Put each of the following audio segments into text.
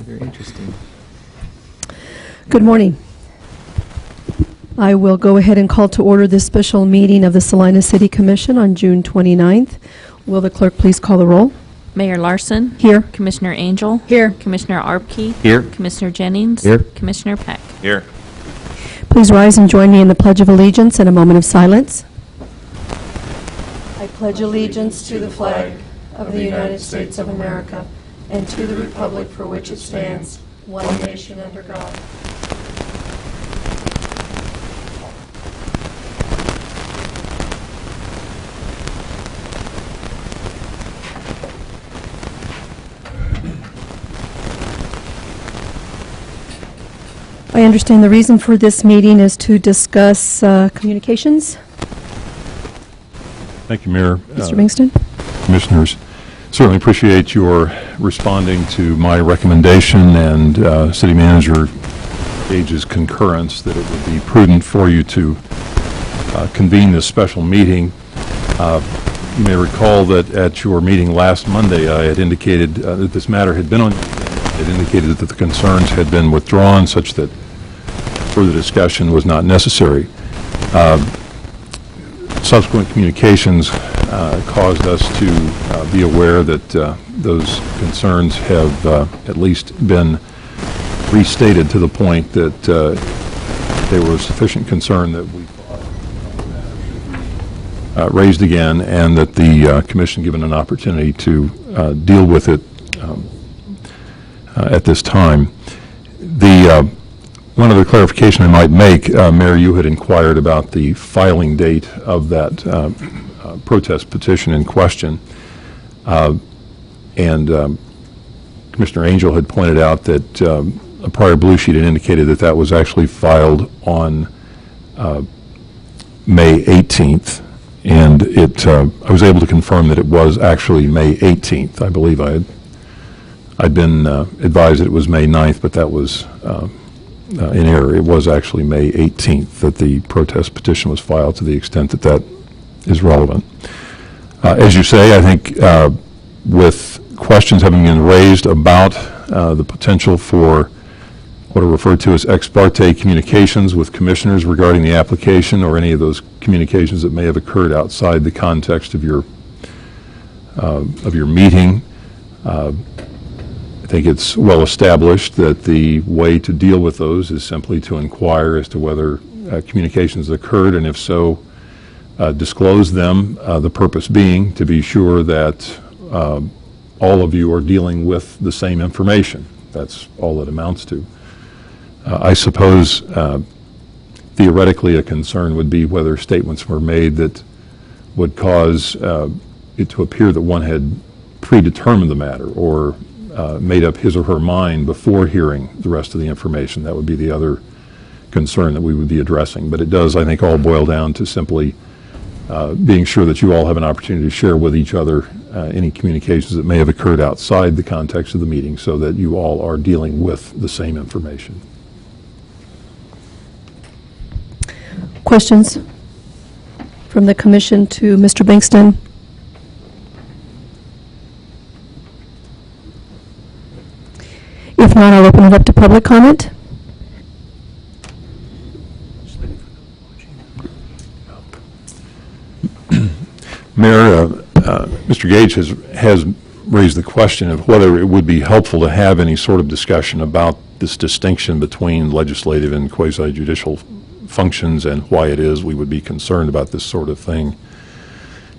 Very interesting. Good morning. I will go ahead and call to order this special meeting of the Salina City Commission on June 29th. Will the clerk please call the roll? Mayor Larson. Here. Commissioner Angel. Here. Commissioner Arbke. Here. Commissioner Jennings. Here. Commissioner Peck. Here. Please rise and join me in the Pledge of Allegiance and a moment of silence. I pledge allegiance to the flag of the United States of America and to the republic for which it stands, one nation under God. I understand the reason for this meeting is to discuss communications. Thank you, Mayor. Mr. Bingston? Commissioners, certainly appreciate your responding to my recommendation and City Manager Gage's concurrence that it would be prudent for you to convene this special meeting. You may recall that at your meeting last Monday, I had indicated that this matter had been on. It indicated that the concerns had been withdrawn such that further discussion was not necessary. Subsequent communications caused us to be aware that those concerns have at least been restated to the point that they were of sufficient concern that we thought raised again, and that the Commission given an opportunity to deal with it at this time. One other clarification I might make, Mayor, you had inquired about the filing date of that protest petition in question, and Commissioner Angel had pointed out that a prior blue sheet had indicated that that was actually filed on May 18th, and I was able to confirm that it was actually May 18th. I believe I'd been advised that it was May 9th, but that was in error. It was actually May 18th that the protest petition was filed, to the extent that that is relevant. As you say, I think with questions having been raised about the potential for what are referred to as ex parte communications with commissioners regarding the application, or any of those communications that may have occurred outside the context of your meeting, I think it's well established that the way to deal with those is simply to inquire as to whether communications occurred, and if so, disclose them, the purpose being to be sure that all of you are dealing with the same information. That's all it amounts to. I suppose theoretically a concern would be whether statements were made that would cause it to appear that one had predetermined the matter, or made up his or her mind before hearing the rest of the information. That would be the other concern that we would be addressing. But it does, I think, all boil down to simply being sure that you all have an opportunity to share with each other any communications that may have occurred outside the context of the meeting, so that you all are dealing with the same information. Questions from the Commission to Mr. Bingston? If not, I'll open it up to public comment. Mayor, Mr. Gage has raised the question of whether it would be helpful to have any sort of discussion about this distinction between legislative and quasi-judicial functions, and why it is we would be concerned about this sort of thing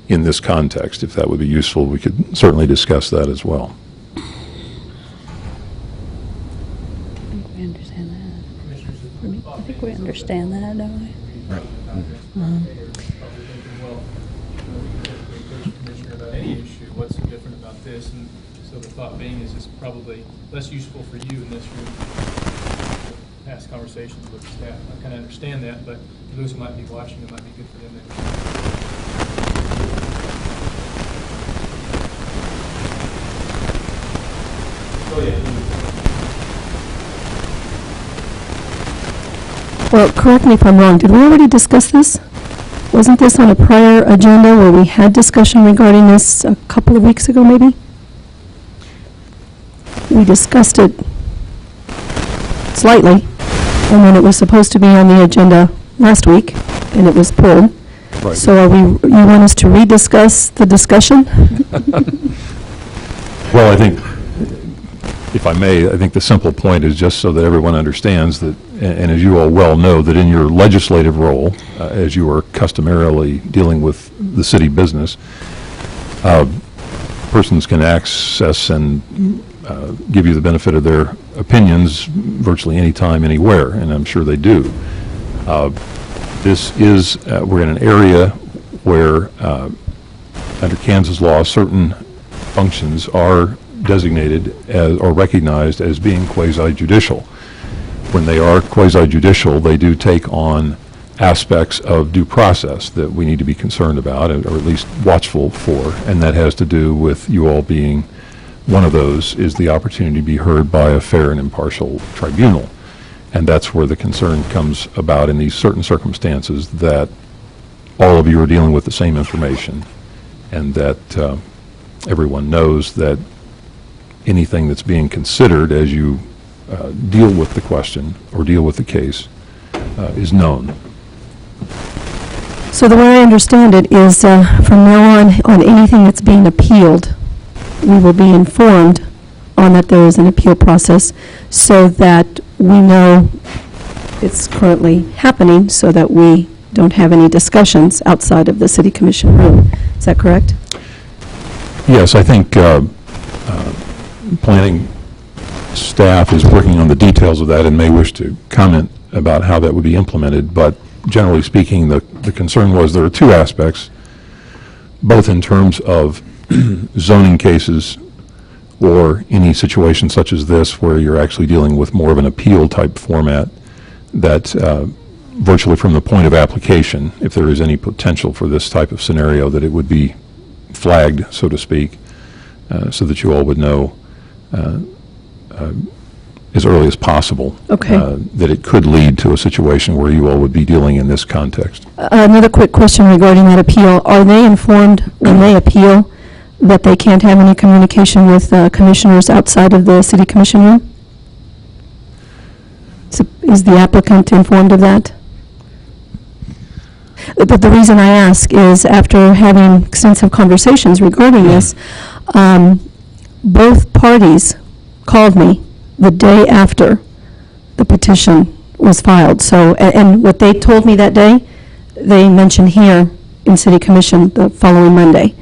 in this context. If that would be useful, we could certainly discuss that as well. I think we understand that, don't we? Right. About any issue, what's so different about this? And so the thought being is it's probably less useful for you in this room. Past conversations with staff. I kind of understand that, but for those who might be watching, it might be good for them to understand. Go ahead. Well, correct me if I'm wrong. Did we already discuss this? Wasn't this on a prior agenda where we had discussion regarding this a couple of weeks ago, maybe? We discussed it slightly, and then it was supposed to be on the agenda last week, and it was pulled. Right. So you want us to rediscuss the discussion? Well, I think, if I may, I think the simple point is just so that everyone understands that, and as you all well know, that in your legislative role, as you are customarily dealing with the city business, persons can access and give you the benefit of their opinions virtually any time, anywhere, and I'm sure they do. This is, we're in an area where, under Kansas law, certain functions are designated as, or recognized as being quasi-judicial. When they are quasi-judicial, they do take on aspects of due process that we need to be concerned about, or at least watchful for, and that has to do with you all being one of those, is the opportunity to be heard by a fair and impartial tribunal. And that's where the concern comes about in these certain circumstances, that all of you are dealing with the same information, and that everyone knows that anything that's being considered as you deal with the question or deal with the case is known. So the way I understand it is from now on anything that's being appealed, we will be informed on that there is an appeal process so that we know it's currently happening, so that we don't have any discussions outside of the City Commission room. Is that correct? Yes, I think planning staff is working on the details of that and may wish to comment about how that would be implemented, but generally speaking, the concern was there are two aspects, both in terms of zoning cases or any situation such as this where you're actually dealing with more of an appeal type format, that virtually from the point of application, if there is any potential for this type of scenario, that it would be flagged, so to speak, so that you all would know as early as possible that it could lead to a situation where you all would be dealing in this context. Another quick question regarding that appeal. Are they informed when they appeal that they can't have any communication with commissioners outside of the City Commission room? Is the applicant informed of that? But the reason I ask is, after having extensive conversations regarding this, both parties called me the day after the petition was filed. So, and what they told me that day, they mentioned here in City Commission the following Monday.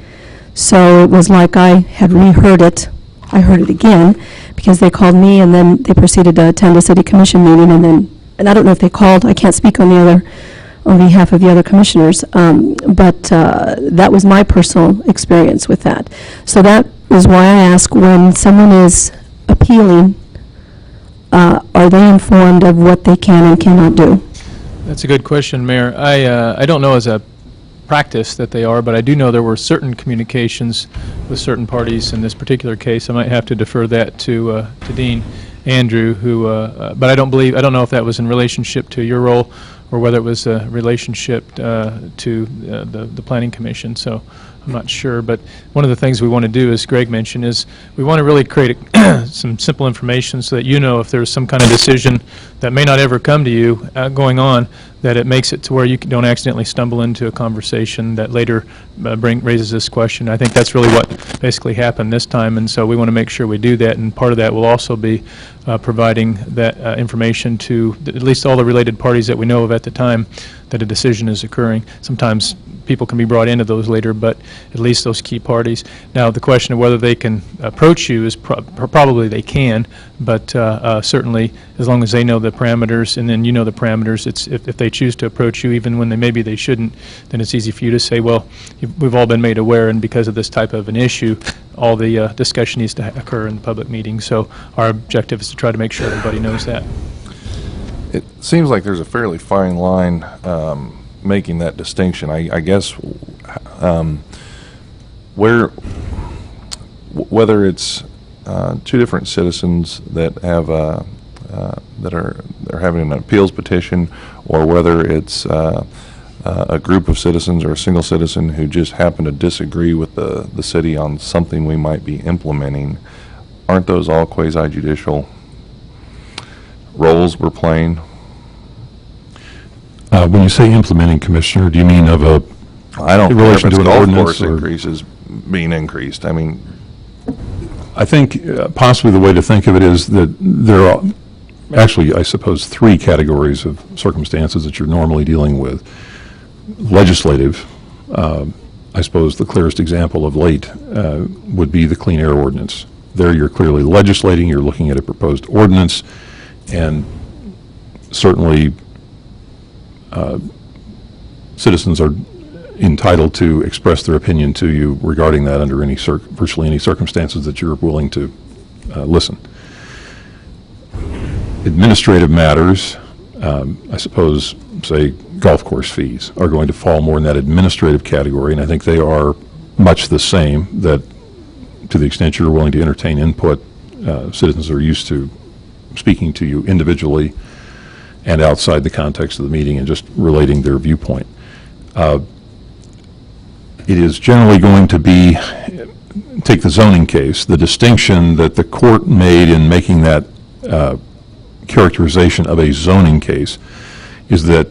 So it was like I had reheard it. I heard it again because they called me, and then they proceeded to attend a City Commission meeting, and I don't know if they called. I can't speak on behalf of the other commissioners, but that was my personal experience with that. So that is why I ask, when someone is appealing, are they informed of what they can and cannot do? That's a good question, Mayor. I don't know as a practice that they are, but I do know there were certain communications with certain parties in this particular case. I might have to defer that to Dean Andrew, who, but I don't know if that was in relationship to your role or whether it was a relationship to the Planning Commission. So I'm not sure, but one of the things we want to do, as Greg mentioned, is we want to really create some simple information so that you know if there's some kind of decision that may not ever come to you going on, that it makes it to where you don't accidentally stumble into a conversation that later raises this question. I think that's really what basically happened this time, and so we want to make sure we do that, and part of that will also be providing that information to at least all the related parties that we know of at the time that a decision is occurring. Sometimes people can be brought into those later, but at least those key parties. Now, the question of whether they can approach you is probably they can, but certainly as long as they know the parameters and then you know the parameters, it's if they choose to approach you even when maybe they shouldn't, then it's easy for you to say, well, we've all been made aware, and because of this type of an issue, all the discussion needs to occur in the public meeting. So our objective is to try to make sure everybody knows that. It seems like there's a fairly fine line making that distinction. I guess whether it's two different citizens that have they're having an appeals petition, or whether it's a group of citizens or a single citizen who just happen to disagree with the city on something we might be implementing, aren't those all quasi-judicial? roles we're playing. When you say implementing, Commissioner, do you mean of a, I don't in care if relation it's to an golf ordinance course or- increases being increased. I mean, I think possibly the way to think of it is that there are actually, I suppose, three categories of circumstances that you're normally dealing with. Legislative, I suppose the clearest example of late would be the Clean Air Ordinance. There you're clearly legislating, you're looking at a proposed ordinance, and certainly citizens are entitled to express their opinion to you regarding that under any virtually any circumstances that you're willing to listen. Administrative matters, I suppose, say, golf course fees are going to fall more in that administrative category, and I think they are much the same, that to the extent you're willing to entertain input, citizens are used to speaking to you individually and outside the context of the meeting and just relating their viewpoint. It is generally going to be, take the zoning case, the distinction that the court made in making that characterization of a zoning case is that,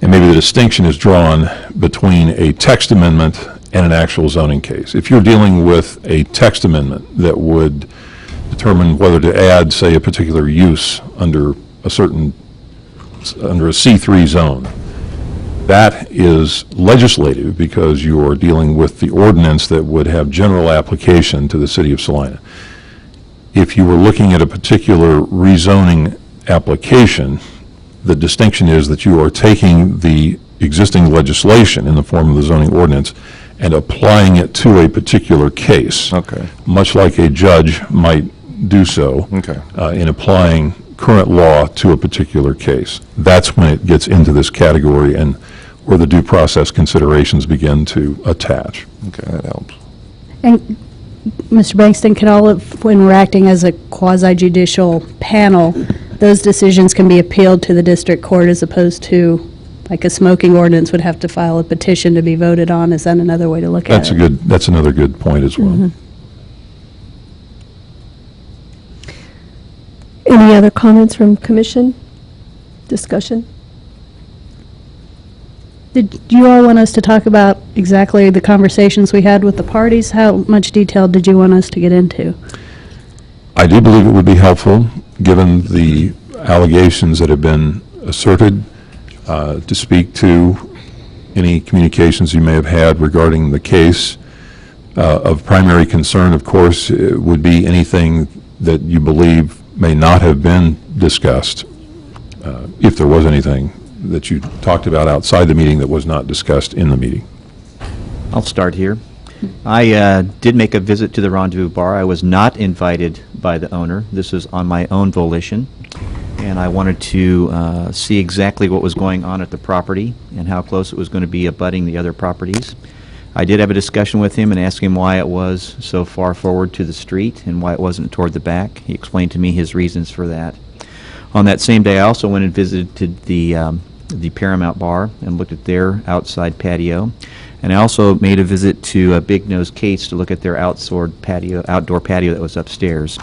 and maybe the distinction is drawn between a text amendment and an actual zoning case. If you're dealing with a text amendment that would determine whether to add, say, a particular use under a certain, under a C3 zone, that is legislative because you are dealing with the ordinance that would have general application to the city of Salina. If you were looking at a particular rezoning application, the distinction is that you are taking the existing legislation in the form of the zoning ordinance and applying it to a particular case. okay, Much like a judge might do so okay. in applying current law to a particular case. That's when it gets into this category and where the due process considerations begin to attach. Okay, that helps. And Mr. Bankston, can all of, when we're acting as a quasi-judicial panel, those decisions can be appealed to the district court as opposed to, like a smoking ordinance would have to file a petition to be voted on? Is that another way to look at it? That's another good point as well. Any other comments from commission? Discussion? Did you all want us to talk about exactly the conversations we had with the parties? How much detail did you want us to get into? I do believe it would be helpful, given the allegations that have been asserted, to speak to any communications you may have had regarding the case. Of primary concern, of course, would be anything that you believe may not have been discussed, if there was anything that you talked about outside the meeting that was not discussed in the meeting. I'll start here. I did make a visit to the Rendezvous Bar. I was not invited by the owner. This is on my own volition, and I wanted to see exactly what was going on at the property and how close it was going to be abutting the other properties. I did have a discussion with him and asked him why it was so far forward to the street and why it wasn't toward the back. He explained to me his reasons for that. On that same day, I also went and visited the Paramount Bar and looked at their outside patio. And I also made a visit to Big Nose Kate's to look at their outdoor patio that was upstairs.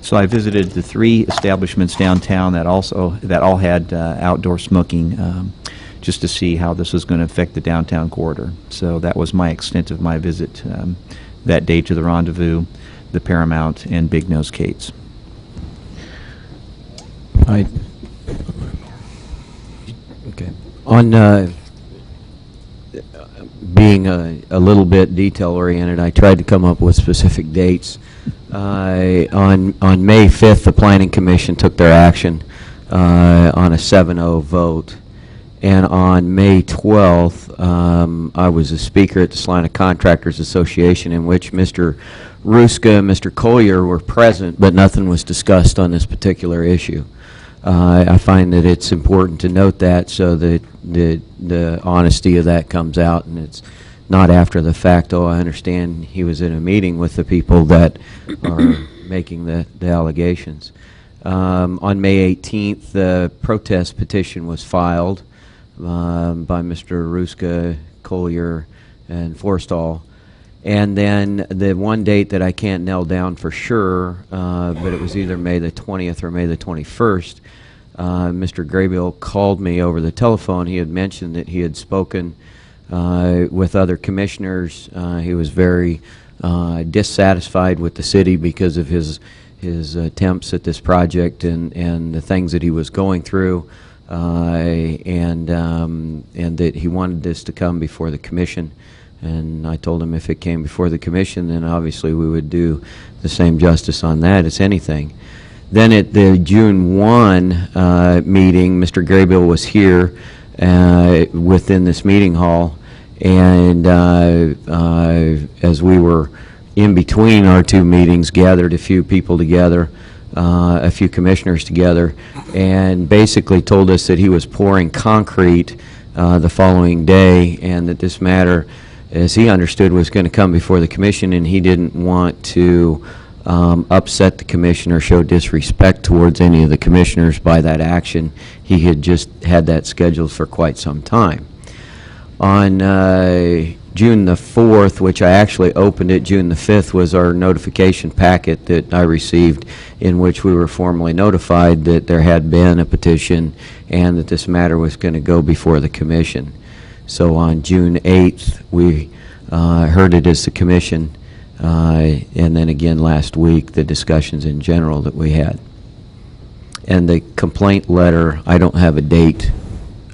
So I visited the three establishments downtown that all had outdoor smoking, just to see how this was going to affect the downtown corridor. So that was my extent of my visit that day to the Rendezvous, the Paramount, and Big Nose Kate's. Okay. On being a little bit detail-oriented, I tried to come up with specific dates. On May 5th, the Planning Commission took their action on a 7-0 vote. And on May 12th, I was a speaker at the Salina Contractors Association in which Mr. Ruska and Mr. Collier were present, but nothing was discussed on this particular issue. I find that it's important to note that so that the honesty of that comes out, and it's not after the fact, oh, I understand he was in a meeting with the people that are making the allegations. On May 18th, the protest petition was filed by Mr. Ruska, Collier, and Forstall. And then the one date that I can't nail down for sure, but it was either May the 20th or May the 21st, Mr. Graybill called me over the telephone. He had mentioned that he had spoken with other commissioners. He was very dissatisfied with the city because of his attempts at this project and the things that he was going through, and that he wanted this to come before the commission. And I told him if it came before the commission, then obviously we would do the same justice on that as anything. Then at the June 1 meeting, Mr. Graybill was here within this meeting hall, and as we were in between our two meetings, gathered a few people together, a few commissioners together, and basically told us that he was pouring concrete the following day, and that this matter, as he understood, was going to come before the commission, and he didn't want to upset the commission or show disrespect towards any of the commissioners by that action. He had just had that scheduled for quite some time. On June the 4th, which I actually opened it, June the 5th was our notification packet that I received, in which we were formally notified that there had been a petition and that this matter was going to go before the commission. So on June 8th, we heard it as the commission, and then again last week, the discussions in general that we had. And the complaint letter, I don't have a date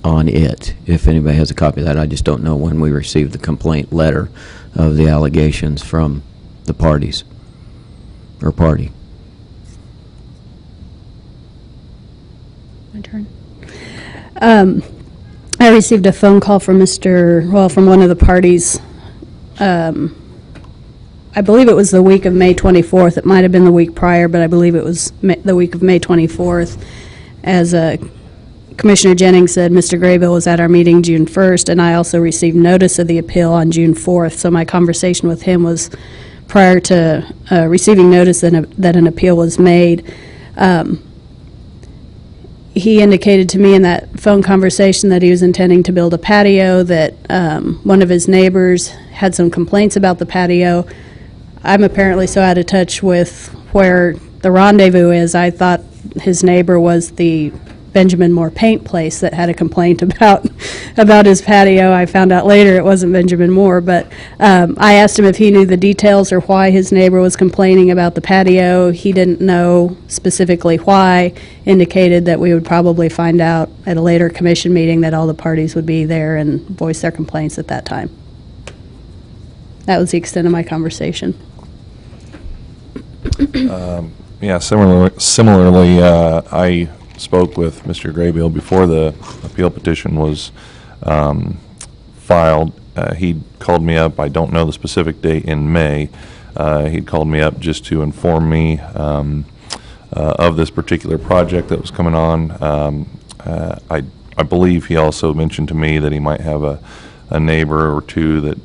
on it. If anybody has a copy of that, I just don't know when we received the complaint letter of the allegations from the parties, or party. My turn. I received a phone call from from one of the parties. I believe it was the week of May 24th. It might have been the week prior, but I believe it was the week of May 24th. As Commissioner Jennings said, Mr. Graybill was at our meeting June 1st, and I also received notice of the appeal on June 4th. So my conversation with him was prior to receiving notice that an appeal was made. He indicated to me in that phone conversation that he was intending to build a patio, that one of his neighbors had some complaints about the patio. I'm apparently so out of touch with where the rendezvous is. I thought his neighbor was the Benjamin Moore paint place that had a complaint about his patio. I found out later it wasn't Benjamin Moore, but I asked him if he knew the details or why his neighbor was complaining about the patio. He didn't know specifically why, indicated that we would probably find out at a later commission meeting, that all the parties would be there and voice their complaints at that time. That was the extent of my conversation. Yeah, similarly, I spoke with Mr. Graybill before the appeal petition was filed. He called me up. I don't know the specific date in May. He called me up just to inform me of this particular project that was coming on. I believe he also mentioned to me that he might have a neighbor or two that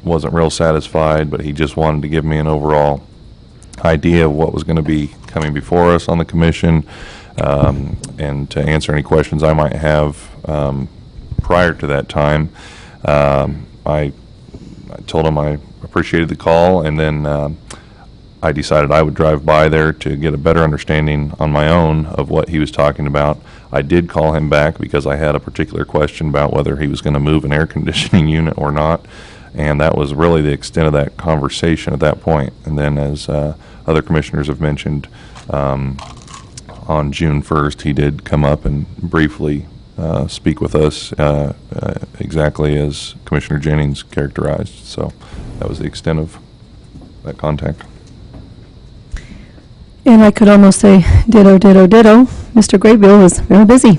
wasn't real satisfied, but he just wanted to give me an overall idea of what was going to be coming before us on the commission, and to answer any questions I might have prior to that time. I told him I appreciated the call, and then I decided I would drive by there to get a better understanding on my own of what he was talking about. I did call him back because I had a particular question about whether he was going to move an air conditioning unit or not, and that was really the extent of that conversation at that point. And then, as other commissioners have mentioned, on June 1st, he did come up and briefly speak with us, exactly as Commissioner Jennings characterized. So that was the extent of that contact. And I could almost say ditto, ditto, ditto. Mr. Graybill was very busy.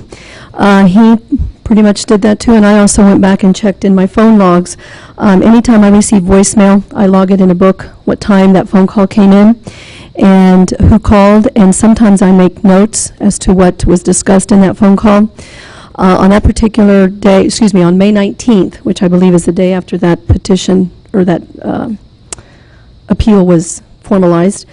He pretty much did that too, and I also went back and checked in my phone logs. Anytime I receive voicemail, I log it in a book, what time that phone call came in and who called, and sometimes I make notes as to what was discussed in that phone call. On that particular day, on May 19th, which I believe is the day after that petition or that appeal was formalized,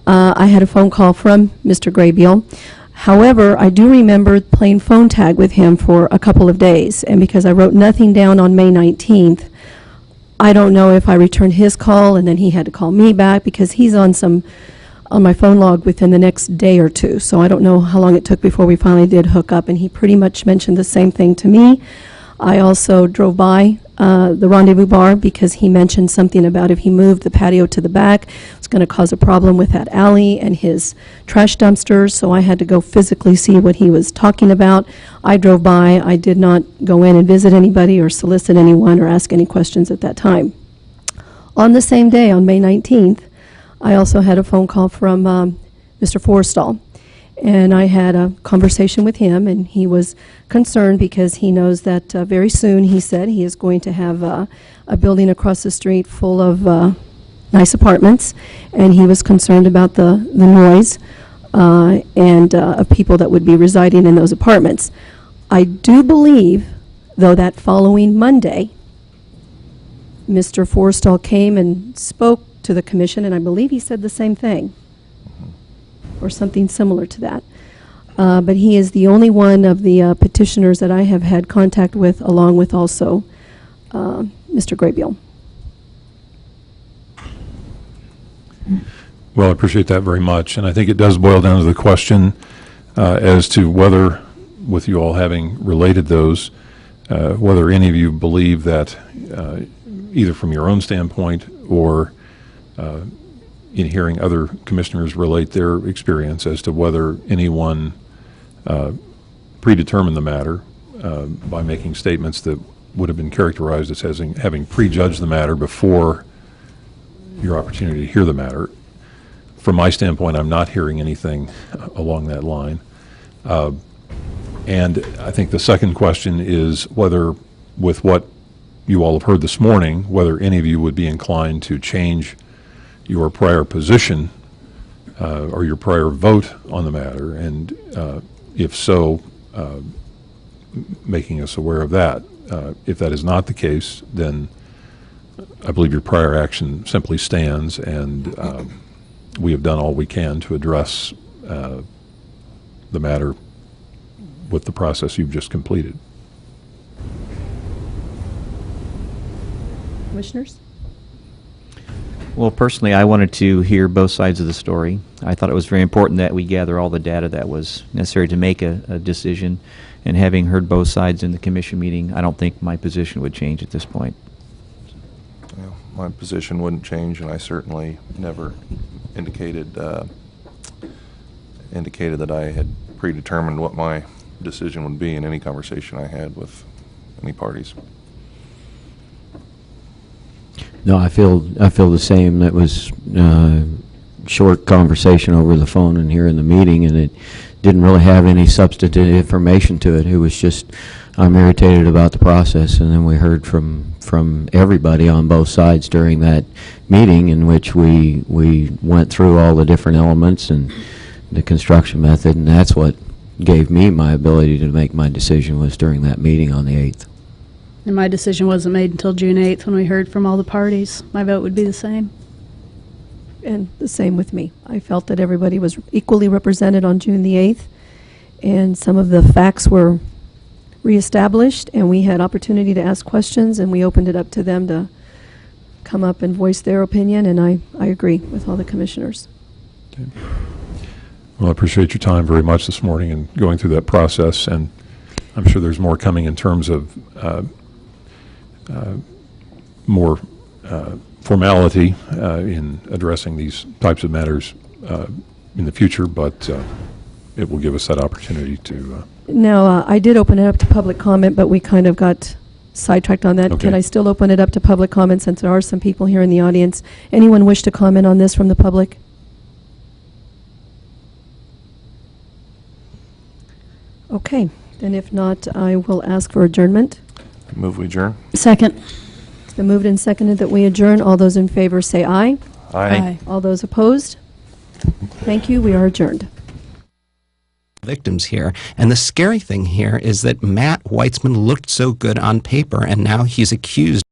I had a phone call from Mr. Graybill. However, I do remember playing phone tag with him for a couple of days, and because I wrote nothing down on May 19th, I don't know if I returned his call and then he had to call me back because he's on some on my phone log within the next day or two. So I don't know how long it took before we finally did hook up, and he pretty much mentioned the same thing to me. I also drove by the Rendezvous Bar because he mentioned something about if he moved the patio to the back, it's going to cause a problem with that alley and his trash dumpsters, so I had to go physically see what he was talking about. I drove by. I did not go in and visit anybody or solicit anyone or ask any questions at that time. On the same day, on May 19th, I also had a phone call from Mr. Forstall. And I had a conversation with him, and he was concerned because he knows that very soon, he said, he is going to have a building across the street full of nice apartments, and he was concerned about the noise and of people that would be residing in those apartments. I do believe, though, that following Monday, Mr. Forstall came and spoke to the commission, and I believe he said the same thing, or something similar to that. But he is the only one of the petitioners that I have had contact with, along with also Mr. Graybiel. Well, I appreciate that very much, and I think it does boil down to the question as to whether, with you all having related those, whether any of you believe that, either from your own standpoint or in hearing other commissioners relate their experience, as to whether anyone predetermined the matter by making statements that would have been characterized as having prejudged the matter before your opportunity to hear the matter. From my standpoint, I'm not hearing anything along that line. And I think the second question is whether, with what you all have heard this morning, whether any of you would be inclined to change your prior position or your prior vote on the matter, and if so, making us aware of that. If that is not the case, then I believe your prior action simply stands, and we have done all we can to address the matter with the process you've just completed. Commissioners? Well, personally, I wanted to hear both sides of the story. I thought it was very important that we gather all the data that was necessary to make a decision. And having heard both sides in the commission meeting, I don't think my position would change at this point. Well, my position wouldn't change, and I certainly never indicated that I had predetermined what my decision would be in any conversation I had with any parties. No, I feel the same. That was short conversation over the phone and here in the meeting, and it didn't really have any substantive information to it. It was just, I'm irritated about the process, and then we heard from everybody on both sides during that meeting, in which we went through all the different elements and the construction method, and that's what gave me my ability to make my decision, was during that meeting on the 8th. And my decision wasn't made until June 8th when we heard from all the parties. My vote would be the same. And the same with me. I felt that everybody was equally represented on June the 8th, and some of the facts were reestablished, and we had opportunity to ask questions, and we opened it up to them to come up and voice their opinion, and I agree with all the commissioners. Okay. Well, I appreciate your time very much this morning and going through that process, and I'm sure there's more coming in terms of more formality in addressing these types of matters in the future, but it will give us that opportunity to... Now, I did open it up to public comment, but we kind of got sidetracked on that. Okay. Can I still open it up to public comment, since there are some people here in the audience? Anyone wish to comment on this from the public? Okay, then if not, I will ask for adjournment. Move we adjourn. Second. It's been moved and seconded that we adjourn. All those in favor say aye. Aye. All those opposed? Thank you. We are adjourned. Victims here. And the scary thing here is that Matt Weitzman looked so good on paper, and now he's accused